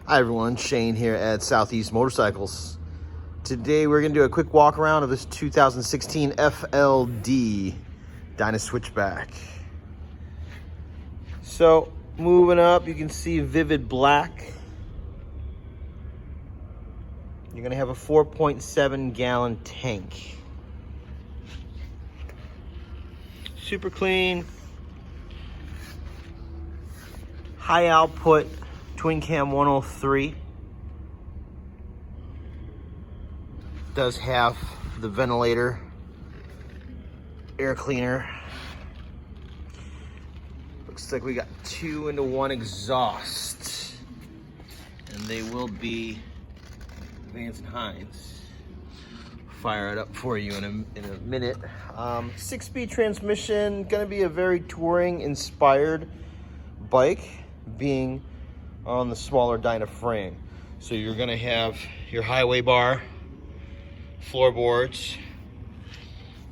Hi everyone, Shane here at Southeast Motorcycles. Today we're going to do a quick walk around of this 2016 FLD Dyna Switchback. So moving up, you can see vivid black. You're going to have a 4.7 gallon tank. Super clean, high output twin cam 103. Does have the ventilator, air cleaner. Looks like we got 2-in-1 exhaust, and they will be Vance and Hines. Fire it up for you in a minute. 6-speed transmission, gonna be a very touring inspired bike, being on the smaller Dyna frame. So you're gonna have your highway bar, floorboards,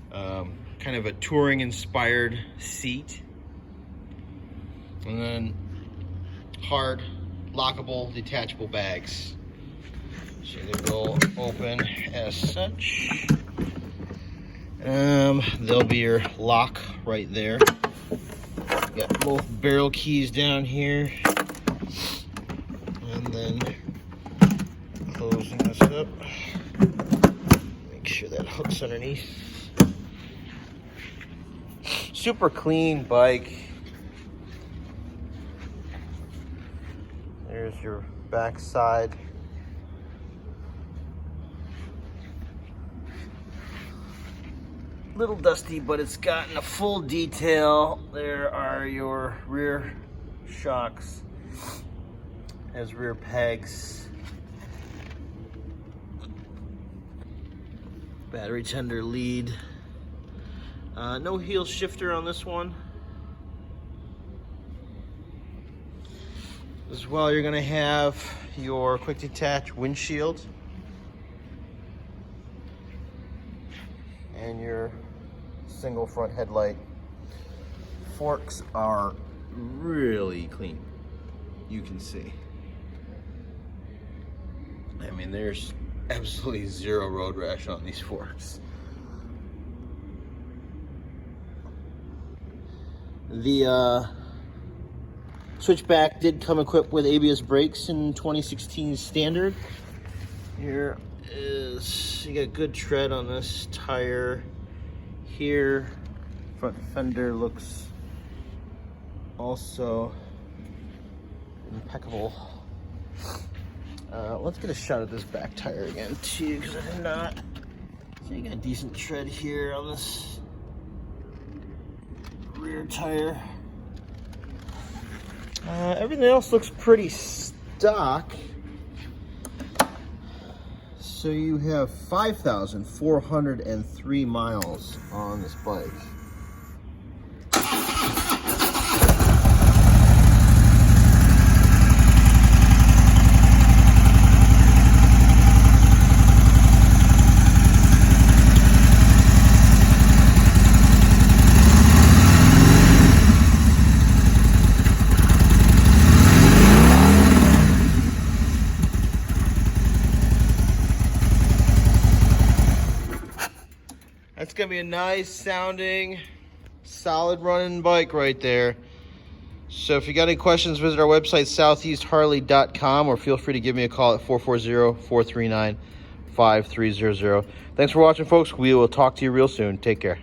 kind of a touring inspired seat, and then hard lockable detachable bags. So they will open as such. There'll be your lock right there. Got both barrel keys down here. And then closing this up. Make sure that hook's underneath. Super clean bike. There's your back side. Little dusty, but it's gotten a full detail. There are your rear shocks as rear pegs. Battery tender lead. No heel shifter on this one. As well, you're gonna have your quick detach windshield and your single front headlight. Forks are really clean, you can see. I mean, there's absolutely zero road rash on these forks. The Switchback did come equipped with ABS brakes in 2016 standard. Here is, you got good tread on this tire here. Front fender looks also impeccable. Let's get a shot at this back tire again too, because I did not. So you got decent tread here on this rear tire. Everything else looks pretty stock. So you have 5,403 miles on this bike. That's gonna be a nice sounding, solid running bike right there. So if you got any questions, visit our website, southeastharley.com, or feel free to give me a call at 440-439-5300. Thanks for watching, folks. We will talk to you real soon. Take care.